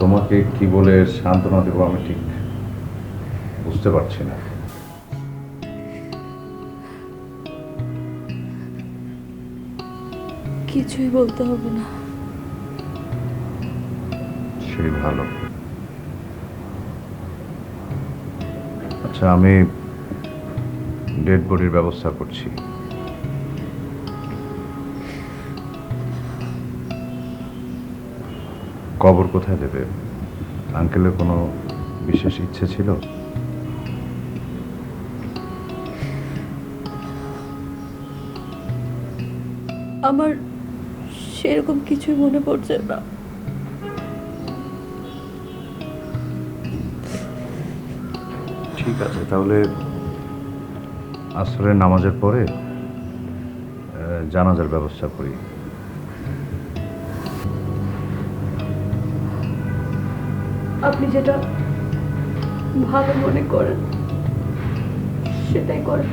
তোমাকে কি বলে সান্ত্বনা দেবো আমি ঠিক বুঝতে পারছি না। কিছুই বলতে হবে না। সেই ভালো। আচ্ছা, আমি ডেড বডির ব্যবস্থা করছি। কবর কোথায় দেবে? আঙ্কেলের কোনো বিশেষ ইচ্ছে ছিল? আমার সেরকম কিছুই মনে পড়ছে না। ঠিক আছে, তাহলে আসরের নামাজের পরে জানাজার ব্যবস্থা করি। আপনি যেটা ভালো মনে করেন সেটাই করেন।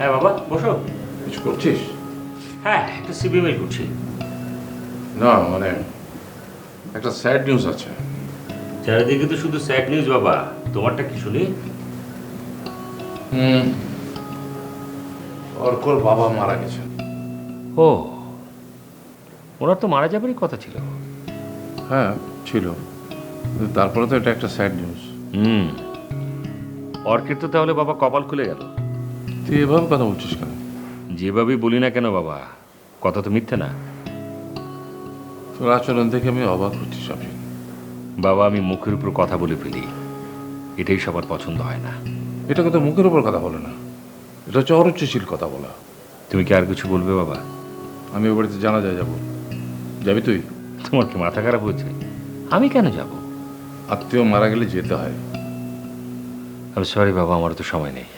হ্যাঁ বাবা, বসো। কিছু করছিস? হ্যাঁ, একটা সিবি মেল করছি। না মানে একটা স্যাড নিউজ আছে। চারিদিকে তো শুধু স্যাড নিউজ বাবা, তোমারটা কি শুনি? অর্কর বাবা মারা গেছেন। ও, ওনার তো মারা যাবারই কথা ছিল। হ্যাঁ ছিল, কিন্তু তারপরে তো এটা একটা স্যাড নিউজ। অর্কের তো তাহলে বাবা কপাল খুলে গেল। তুই এভাবে কথা বলছিস কেন? যেভাবেই বলি না কেন বাবা, কথা তো মিথ্যে না। তোর আচরণ দেখে আমি অবাক হচ্ছি সবই। বাবা, আমি মুখের উপর কথা বলে ফেলি, এটাই সবার পছন্দ হয় না। এটা কিন্তু মুখের উপর কথা বলে না, এটা হচ্ছে অরুচিশীল কথা বলা। তুমি কি আর কিছু বলবে বাবা? আমি ওই বাড়িতে জানাজায় যাবো, যাবি তুই? তোমার কি মাথা খারাপ হয়েছে? আমি কেন যাব? আত্মীয় মারা গেলে যেতে হয়। আমি সরি বাবা, আমার তো সময় নেই।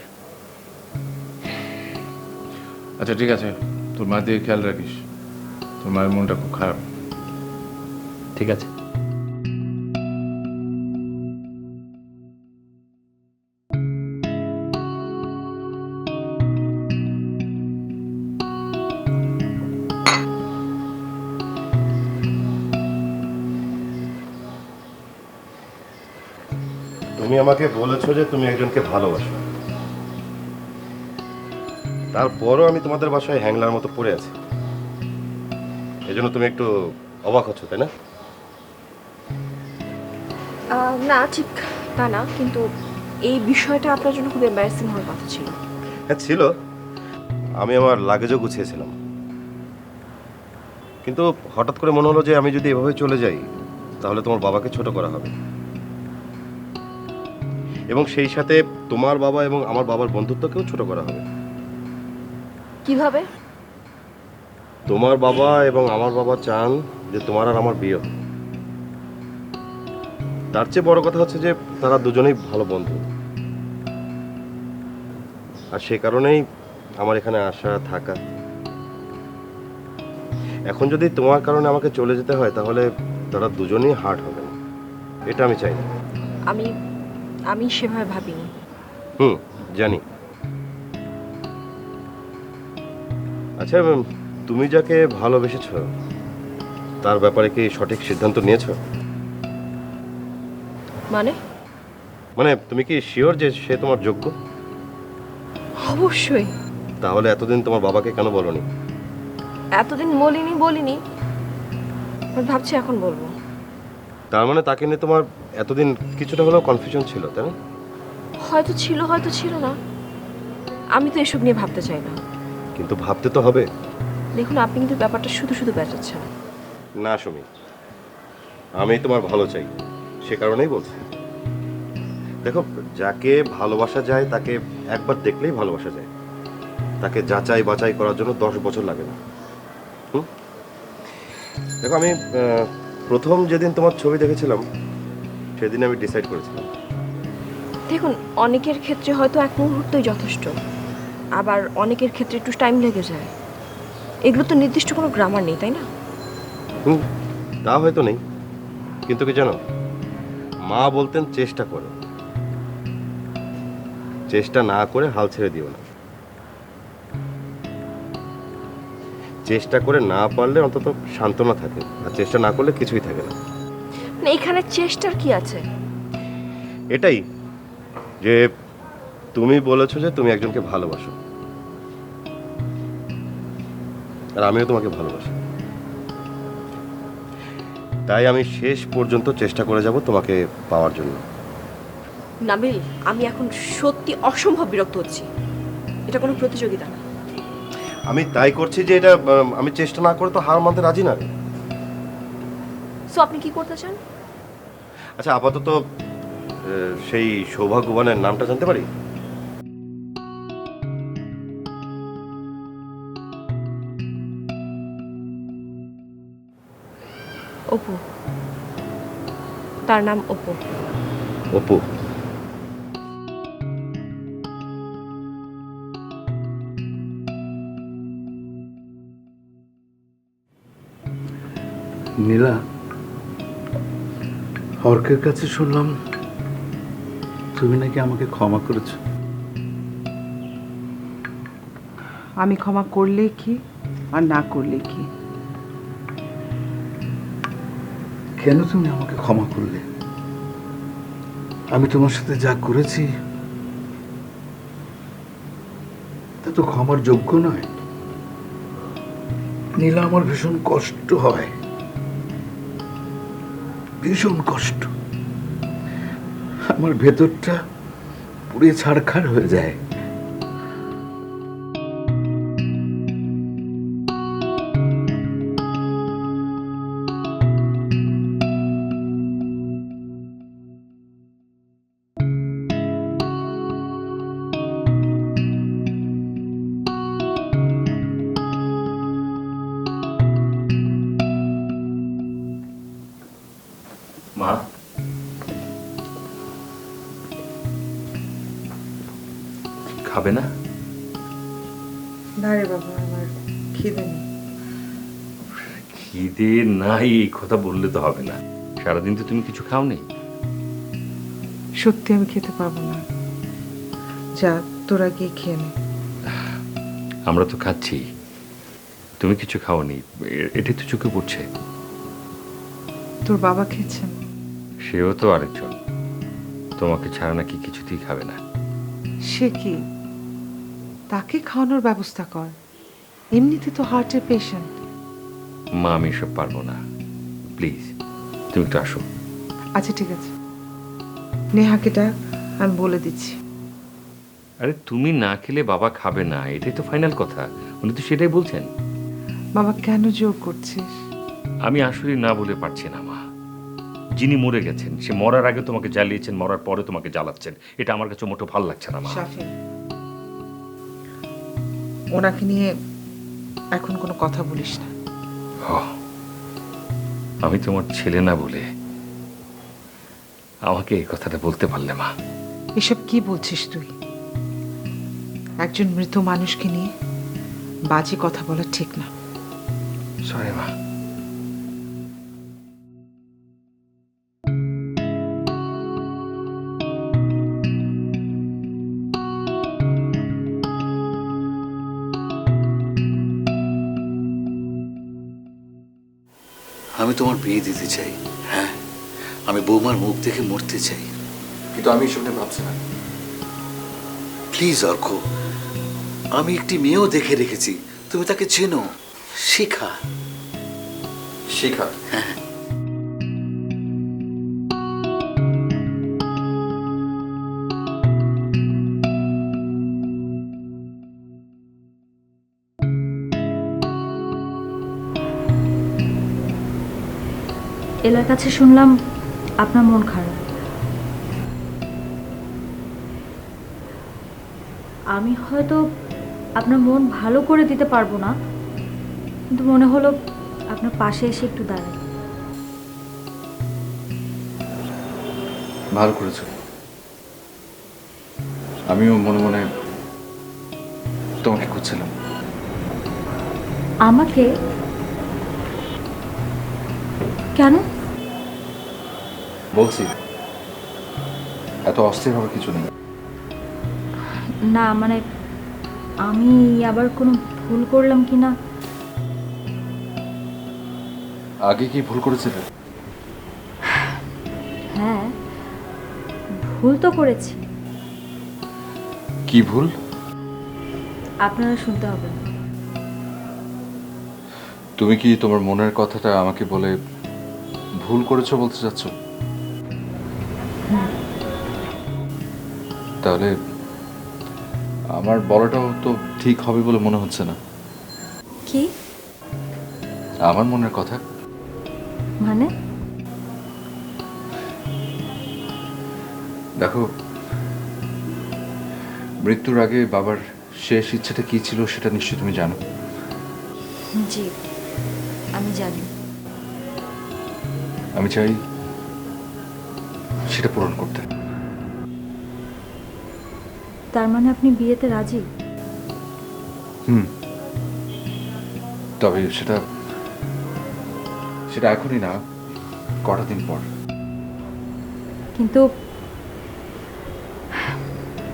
আচ্ছা ঠিক আছে, তোর মায়ের দিকে খেয়াল রাখিস, তোর মায়ের মনটা খুব খারাপ। ঠিক আছে। তুমি আমাকে বলেছো যে তুমি একজনকে ভালোবাসো, তারপরও আমি তোমাদের বাসায় হ্যাংলার মতো পড়ে আছি। এই জন্য তুমি একটু অবাক হচ্ছ, তাই না? না ঠিক তা না, কিন্তু এই বিষয়টা আপনার জন্য খুব এম্বারেসিং হওয়ার কথা ছিল। হ্যাঁ ছিল, আমি আমার লাগেজও গুছিয়েছিলাম, কিন্তু হঠাৎ করে মনে হলো যে আমি যদি এভাবে চলে যাই তাহলে তোমার বাবাকে ছোট করা হবে, এবং সেই সাথে তোমার বাবা এবং আমার বাবার বন্ধুত্বকেও ছোট করা হবে। কিভাবে? তোমার বাবা এবং আমার বাবা চান যে তোমার আর আমার বিয়ে হোক। তার চেয়ে বড় কথা হচ্ছে যে তারা দুজনেই ভালো বন্ধু, আর সে কারণেই আমার এখানে আসা থাকা। এখন যদি তোমার কারণে আমাকে চলে যেতে হয় তাহলে তারা দুজনেই হার্ট হবে না, এটা আমি চাই না। আমি আমি সেভাবে ভাবিনি। জানি। আচ্ছা, তুমি যাকে ভালোবেসেছ তার ব্যাপারে কি সঠিক সিদ্ধান্ত নিয়েছো? মানে? মানে তুমি কি শিওর যে সে তোমার যোগ্য? অবশ্যই। তাহলে এতদিন তোমার বাবাকে কেন বলনি? এতদিন বলিনি, আমি ভাবছি এখন বলবো। তার মানে তাকে নিয়ে তোমার এতদিন কিছুটা হলেও কনফিউশন ছিল, তাই না? হয়তো ছিল না। আমি তো এসব নিয়ে ভাবতে চাই না। কিন্তু ভাবতে তো হবে। দেখুন, আপনি কিন্তু ব্যাপারটা শুধু বেঁচাচ্ছেন। না সুমি, আমি তোমার ভালো চাই, সে কারণেই বলছি। দেখো, যাকে ভালোবাসা যায় তাকে একবার দেখলেই ভালোবাসা যায়, তাকে যাচাই বাছাই করার জন্য 10 বছর লাগে না। দেখো, আমি প্রথম যেদিন তোমার ছবি দেখেছিলাম সেদিন আমি ডিসাইড করেছিলাম। দেখুন, অনেকের ক্ষেত্রে হয়তো এক মুহূর্তই যথেষ্ট, আবার অনেকের ক্ষেত্রে একটু টাইম লেগে যায়। এগুলো তো নির্দিষ্ট কোনো গ্রামার নেই, তাই না? তা হয়তো নেই, কিন্তু কি জানো, মা বলতেন চেষ্টা করো, চেষ্টা না করে হাল ছেড়ে দিও না। চেষ্টা করে না পারলে অন্তত সান্ত্বনা থাকে, আর চেষ্টা না করলে কিছুই থাকে না। মানে এখানে চেষ্টার কি আছে? এটাই যে তুমি বলেছো যে তুমি একজনকে ভালোবাসো, আর আমিও তোমাকে ভালোবাসি। তাই আমি শেষ পর্যন্ত চেষ্টা করে যাব তোমাকে পাওয়ার জন্য। নাবিল, আমি এখন সত্যি অসম্ভব বিরক্ত হচ্ছি। এটা কোনো প্রতিযোগিতা না। আমি তাই করছি যে এটা আমি চেষ্টা না করে তো হার মানতে রাজি না। সো আপনি কি করতে চান? আচ্ছা, আপাতত সেই সৌভাগ্যবানের নামটা জানতে পারি? অপু। তার নাম অপু। অপু। নীলা, অর্কের কাছে শুনলাম তুমি নাকি আমাকে ক্ষমা করেছো। আমি ক্ষমা করলে কি আর না করলে কি? কেন তুমি আমাকে ক্ষমা করলে? আমি তোমার সাথে যা করেছি তা তো ক্ষমার যোগ্য নয়। নীলা, আমার ভীষণ কষ্ট হয়, ভীষণ কষ্ট। আমার ভেতরটা পুড়ে ছাড়খাড় হয়ে যায়। মা, খাবে না? না রে বাবা, আমার খিদে নেই। খিদে নাই এই কথা বললে তো হবে না। সারাদিন তো তুমি কিছু খাও নেই। সত্যি আমি খেতে পারবো না। যা, তোরা গিয়ে খেয়ে নে। আমরা তো খাচ্ছি, তুমি কিছু খাওনি, এটাই তো চোখে পড়ছে। তোর বাবা খেয়েছেন? সেও তো আরেকজন, তোমাকে ছাড়া নাকি কিছুতেই খাবে না। সে কি? তাকে খাওয়ানোর ব্যবস্থা কর। এমনিতে তো হার্টের পেশেন্ট। মা, আমি এসব পারবো না, প্লিজ তুমি একটু আসো। আচ্ছা ঠিক আছে, নেহাকে ডাক, আমি বলে দিচ্ছি। আরে তুমি না খেলে বাবা খাবে না, এটাই তো ফাইনাল কথা, উনি তো সেটাই বলছেন। বাবা কেন জোর করছিস? আমি আসলে না বলে পারছি না মা। যিনি মরে গেছেন, সে মরার আগে তোমাকে জ্বালিয়েছেন, মরার পরে তোমাকে জ্বালাচ্ছেন, এটা আমার কাছে মোটো ভালো লাগছে না মা। শাফিন, ওনাকে নিয়ে এখন কোনো কথা বলিস না। আমি তোমার ছেলে না বলে আমাকে এই কথাটা বলতে পারলে মা। এসব কি বলছিস তুই? একজন মৃত মানুষকে নিয়ে বাজে কথা বলা ঠিক না। সরি মা। আমি তোমার বিয়ে দিতে চাই, হ্যাঁ, আমি বৌমার মুখ দেখে মরতে চাই, কিন্তু আমি এসব নিয়ে ভাবছি না। প্লিজ অর্ক, আমি একটি মেয়েও দেখে রেখেছি, তুমি তাকে চেনো, শিখা। শিখা? এলার কাছে শুনলাম আপনার মন খারাপ। আমি হয়তো আপনার মন ভালো করে দিতে পারবো না, কিন্তু মনে হলো আপনার পাশে এসে একটু দাঁড়াই। ভালো করেছো। আমিও মনে মনে তোমাকে খুঁজছিলাম। আমাকে? কেন? বলছি, এত অস্থির হওয়ার কিছু নেই। না মানে আমি আবার কোনো ভুল করলাম কি না। আগে কি ভুল করেছিলে? হ্যাঁ, ভুল তো করেছি। কি ভুল? আপনারা শুনতে হবে না। তুমি কি তোমার মনের কথাটা আমাকে বলে ভুল করেছো বলতে চাচ্ছ? তাহলে আমার বলাটাও তো ঠিক হবে বলে মনে হচ্ছে না। কি আমার মনের কথা? মানে? দেখো, মৃত্যুর আগে বাবার শেষ ইচ্ছেটা কি ছিল সেটা নিশ্চয়ই তুমি জানো। জি, আমি জানি। আমি চাই সেটা পূরণ করতে। তার মানে আপনি বিয়েতে রাজি? তবে সেটা এখনই না, কটা দিন পর। কিন্তু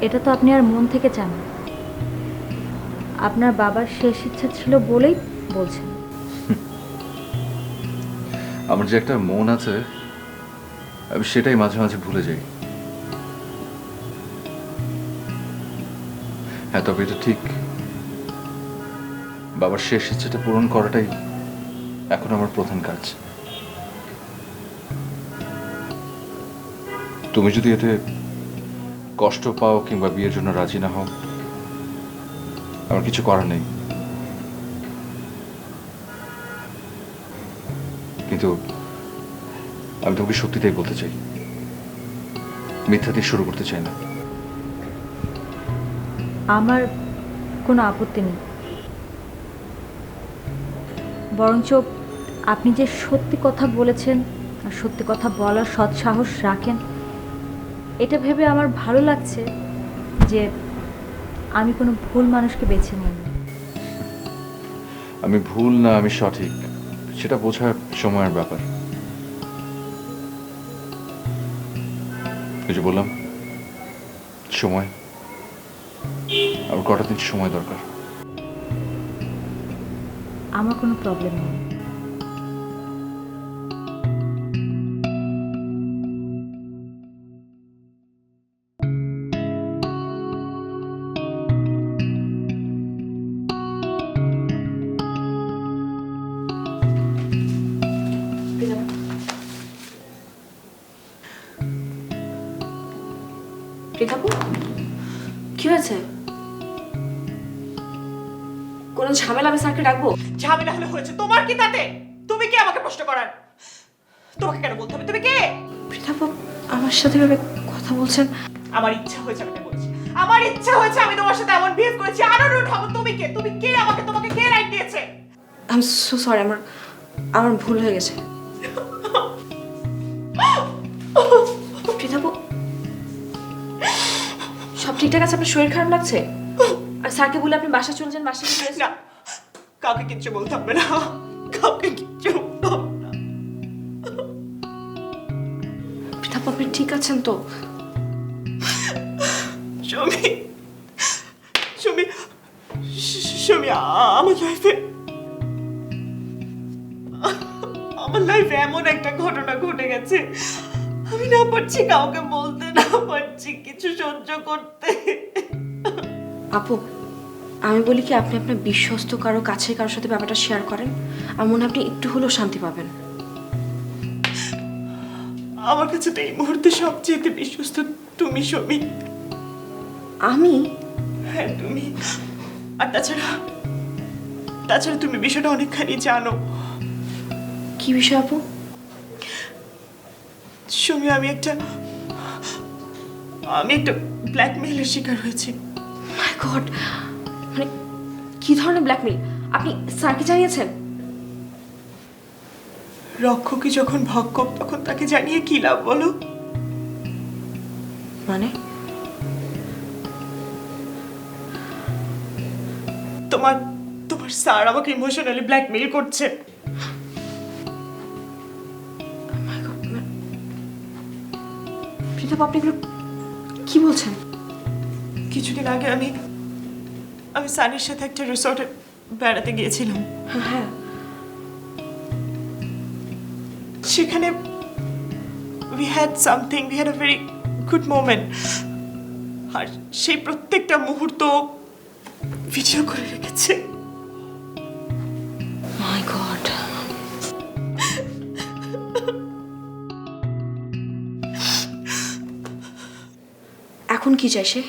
এটা তো আপনি আর মন থেকে চান না। আপনার বাবার শেষ ইচ্ছা ছিল বলেই বলছেন। আমার যে একটা মন আছে, আমি সেটাই মাঝে মাঝে ভুলে যাই। হ্যাঁ, তবে এটা ঠিক, বাবার শেষ ইচ্ছাটা পূরণ করাটাই এখন আমার প্রধান কাজ। তুমি যদি এতে কষ্ট পাও কিংবা বিয়ের জন্য রাজি না হও, আমার কিছু করার নেই। কিন্তু আমি তোমাকে সত্যিটাই বলতে চাই, মিথ্যা দিয়ে শুরু করতে চাই না। আমার কোনো আপত্তি নেই, বরঞ্চ আপনি যে সত্যি কথা বলেছেন আর সত্যি কথা বলার সৎসাহস রাখেন, এটা ভেবে আমার ভালো লাগছে যে আমি কোনো ভুল মানুষকে বেছে নিইনি। আমি ভুল না আমি সঠিক সেটা বোঝার সময়ের ব্যাপার। এই যে বললাম, সময়, আমার কটা দিন সময় দরকার। আমার কোনো প্রবলেম নেই। প্রীতাপু, কি হয়েছে? কোনো ঝামেলা আমি স্যারকে ডাকবো? ঝামেলা হলে হয়েছে, তোমার কি তাতে? তুমি কে আমাকে প্রশ্ন করার? তোমাকে কেন বলতে হবে? তুমি কে? পৃথাপু আমার সাথে এভাবে কথা বলছেন? আমার ইচ্ছা হয়েছে, আমি বলছি আমার ইচ্ছা হয়েছে, আমি তোমার সাথে এমন বিহেভ করেছি। আরো রুড হবো। তুমি কে? তুমি কে আমাকে, তোমাকে কে রাইট দিয়েছে? আই এম সো সরি, আমার ভুল হয়ে গেছে। পৃথাপু সব ঠিকঠাক আছে? আপনার শরীর খারাপ লাগছে? আর স্যারকে বলে আপনি বাসা চলে যান, বাসায় গিয়ে না, কাউকে কিচ্ছু বলতে হবে না, কাউকে কিচ্ছু বলতে হবে না। পৃথাপু আপনি ঠিক আছেন তো? সুমি, সুমি, সুমি, আমার লাইফে এমন একটা ঘটনা ঘটে গেছে, আমি না পারছি কাউকে বলতে, না পারছি কিছু সহ্য করতে। আপু আমি বলি কি, আপনি আপনার বিশ্বস্ত কারো কাছের কারোর সাথে ব্যাপারটা শেয়ার করেন, আমার মনে হয় আপনি একটু হলেও শান্তি পাবেন। আমার কাছে তো এই মুহূর্তে সবচেয়ে বিশ্বস্ত তুমি সুমি। আমি? হ্যাঁ তুমি। আর তাছাড়া তুমি বিষয়টা অনেকখানি জানো। কি বিষয় আপু? সুমি, আমি একটা ব্ল্যাকমেইলের শিকার হয়েছি। মাই গড, মানে কি ধরনের ব্ল্যাকমেইল? আপনি স্যারকে জানিয়েছেন? রক্ষকই যখন ভক্ষক, তখন তাকে জানিয়ে কি লাভ বলো? মানে তোমার স্যার আমাকে ইমোশনালি ব্ল্যাকমেইল করছে। পৃথক, আপনি এগুলো কি বলছেন? কিছুদিন আগে আমি সানির সাথে একটা রিসর্টে বেড়াতে গিয়েছিলাম। হ্যাঁ, সেখানে we had a very good moment, আর সেই প্রত্যেকটা মুহূর্ত ভিডিও করে রেখেছে। মাই গড। এখন কি চাই সে?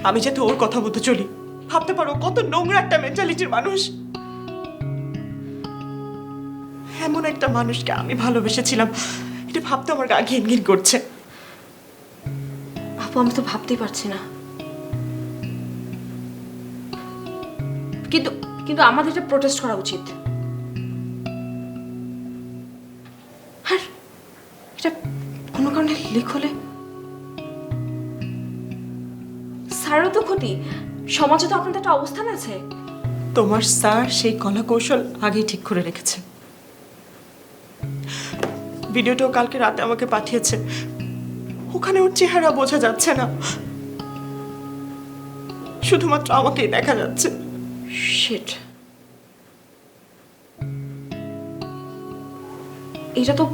আমি যাতে ওর কথা মতো চলি। ভাবতে পারো কত নোংরা একটা মেন্টালিটির মানুষ। এমন একটা মানুষকে আমি ভালোবেসেছিলাম, এটা ভাবতে আমার গা ঘিন ঘিন করছে। আপু আমি তো ভাবতেই পারছি না, কিন্তু কিন্তু আমাদের এটা প্রোটেস্ট করা উচিত। আর এটা কোনো কারণে লিক হলে স্যারও তো ক্ষতি, সমাজে তো আপনাদের একটা অবস্থান আছে। তোমার স্যার সেই কলা কৌশল আগেই ঠিক করে রেখেছে। ভিডিওটাও কালকে রাতে আমাকে পাঠিয়েছে। ওখানে ওর চেহারা বোঝা যাচ্ছে না, শুধুমাত্র আমাকেই দেখা যাচ্ছে। শিট, এটা তো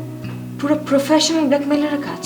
পুরো প্রফেশনাল ব্ল্যাকমেইলের কাজ।